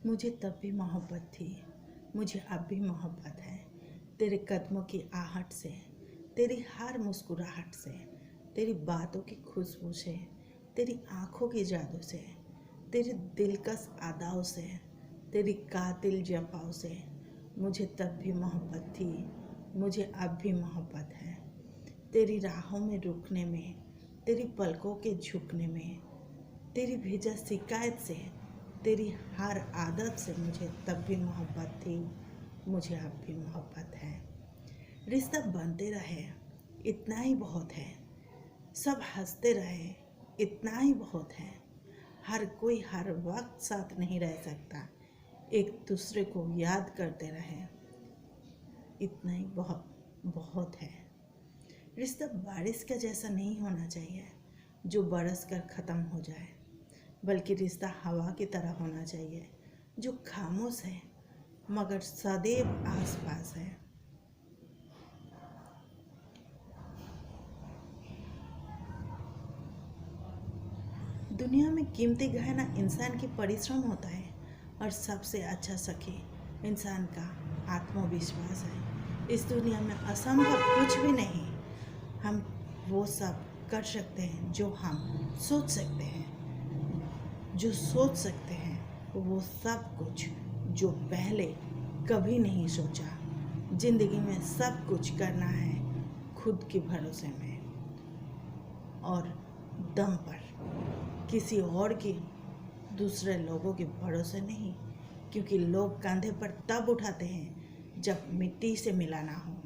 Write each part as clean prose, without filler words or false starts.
मुझे तब भी मोहब्बत थी, मुझे अब भी मोहब्बत है। तेरे कदमों की आहट से, तेरी हर मुस्कुराहट से, तेरी बातों की खुशबू से, तेरी आँखों की जादू से, तेरी दिलकश अदाओं से, तेरी कातिल जफाओं से मुझे तब भी मोहब्बत थी, मुझे अब भी मोहब्बत है। तेरी राहों में रुकने में, तेरी पलकों के झुकने में, तेरी भेजा शिकायत से, तेरी हर आदत से मुझे तब भी मोहब्बत थी, मुझे अब भी मोहब्बत है। रिश्ता बनते रहे, इतना ही बहुत है। सब हंसते रहे, इतना ही बहुत है। हर कोई हर वक्त साथ नहीं रह सकता, एक दूसरे को याद करते रहे, इतना ही बहुत बहुत है। रिश्ता बारिश का जैसा नहीं होना चाहिए जो बरस कर ख़त्म हो जाए, बल्कि रिश्ता हवा की तरह होना चाहिए जो खामोश है मगर सदैव आसपास है। दुनिया में कीमती गहना इंसान की परिश्रम होता है और सबसे अच्छा सखी इंसान का आत्मविश्वास है। इस दुनिया में असंभव कुछ भी नहीं। हम वो सब कर सकते हैं जो हम सोच सकते हैं, जो सोच सकते हैं वो सब कुछ जो पहले कभी नहीं सोचा। जिंदगी में सब कुछ करना है खुद के भरोसे में और दम पर, किसी और की, दूसरे लोगों के भरोसे नहीं, क्योंकि लोग कंधे पर तब उठाते हैं जब मिट्टी से मिलाना हो।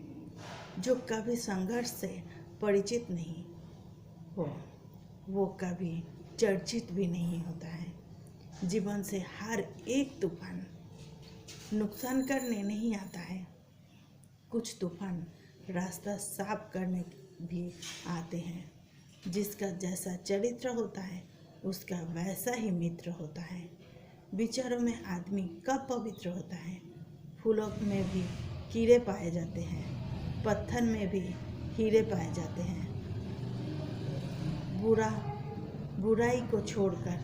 जो कभी संघर्ष से परिचित नहीं हो वो कभी चर्चित भी नहीं होता है। जीवन से हर एक तूफान नुकसान करने नहीं आता है, कुछ तूफान रास्ता साफ करने भी आते हैं। जिसका जैसा चरित्र होता है उसका वैसा ही मित्र होता है। विचारों में आदमी कब पवित्र होता है? फूलों में भी कीड़े पाए जाते हैं, पत्थर में भी हीरे पाए जाते हैं। बुराई को छोड़कर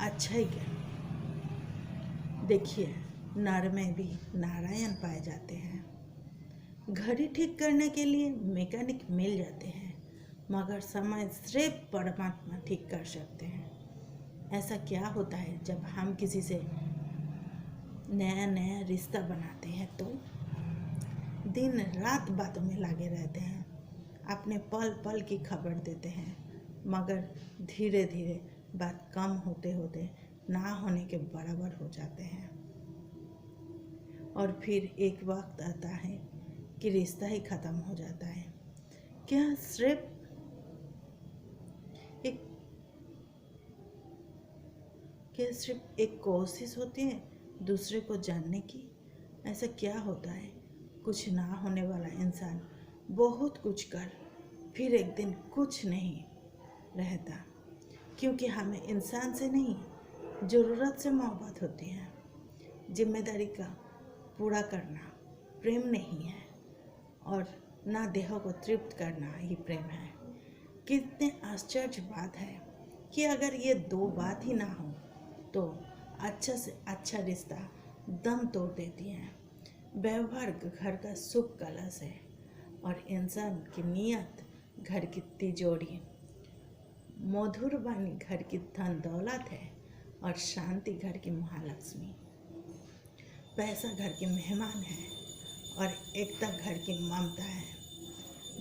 अच्छाई कर देखिए, नर में भी नारायण पाए जाते हैं। घड़ी ठीक करने के लिए मैकेनिक मिल जाते हैं, मगर समय सिर्फ परमात्मा ठीक कर सकते हैं। ऐसा क्या होता है जब हम किसी से नया नया रिश्ता बनाते हैं तो दिन रात बातों में लगे रहते हैं, अपने पल पल की खबर देते हैं, मगर धीरे धीरे बात कम होते होते ना होने के बराबर हो जाते हैं। और फिर एक वक्त आता है कि रिश्ता ही ख़त्म हो जाता है। क्या सिर्फ एक कोशिश होती है दूसरे को जानने की? ऐसा क्या होता है? कुछ ना होने वाला इंसान बहुत कुछ कर फिर एक दिन कुछ नहीं रहता, क्योंकि हमें इंसान से नहीं ज़रूरत से मोहब्बत होती है। जिम्मेदारी का पूरा करना प्रेम नहीं है और ना देह को तृप्त करना ही प्रेम है। कितने आश्चर्य बात है कि अगर ये दो बात ही ना हो तो अच्छा से अच्छा रिश्ता दम तोड़ देती है। व्यवहार घर का शुभ कलश है और इंसान की नीयत घर की तिजोरी। मधुर वाणी घर की धन दौलत है और शांति घर की महालक्ष्मी। पैसा घर के मेहमान है और एकता घर की ममता है।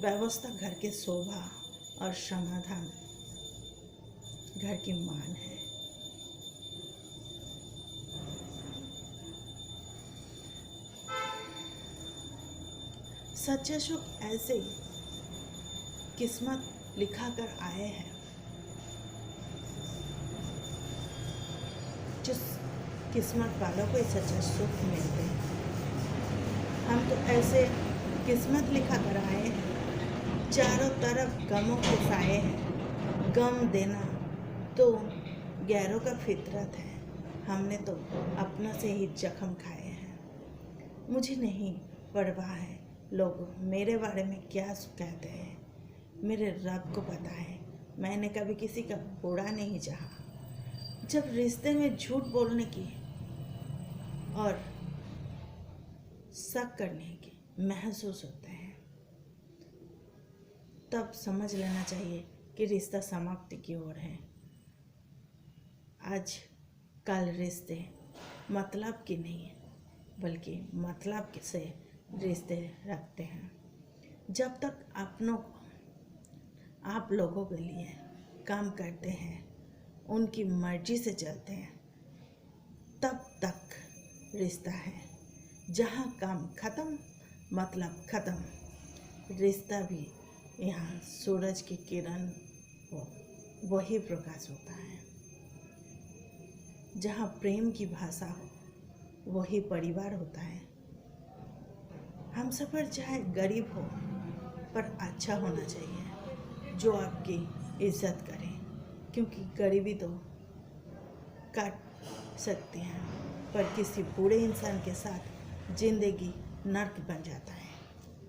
व्यवस्था घर के शोभा और समाधान घर की मान है। सच्चा सुख ऐसे किस्मत लिखा कर आए हैं जो किस्मत वालों को ही सच्चा सुख मिलते हैं। हम तो ऐसे किस्मत लिखा कर आए हैं, चारों तरफ गमों के साए हैं। गम देना तो गैरों का फितरत है, हमने तो अपनों से ही जख्म खाए हैं। मुझे नहीं परवाह है लोग मेरे बारे में क्या कहते हैं, मेरे रब को पता है मैंने कभी किसी का बुरा नहीं चाहा। जब रिश्ते में झूठ बोलने की और शक करने के महसूस होते हैं, तब समझ लेना चाहिए कि रिश्ता समाप्ति की ओर है। आज कल रिश्ते मतलब की नहीं है, बल्कि मतलब से रिश्ते रखते हैं। जब तक अपनों को आप लोगों के लिए काम करते हैं, उनकी मर्जी से चलते हैं, तब तक रिश्ता है। जहाँ काम खत्म, मतलब खत्म। रिश्ता भी यहाँ सूरज की किरण हो, वही प्रकाश होता है। जहाँ प्रेम की भाषा हो, वही परिवार होता है। हम सफ़र चाहे गरीब हो, पर अच्छा होना चाहिए, जो आपकी इज्जत करे, क्योंकि गरीबी तो काट सकते हैं, पर किसी बुरे इंसान के साथ जिंदगी नर्क बन जाता है।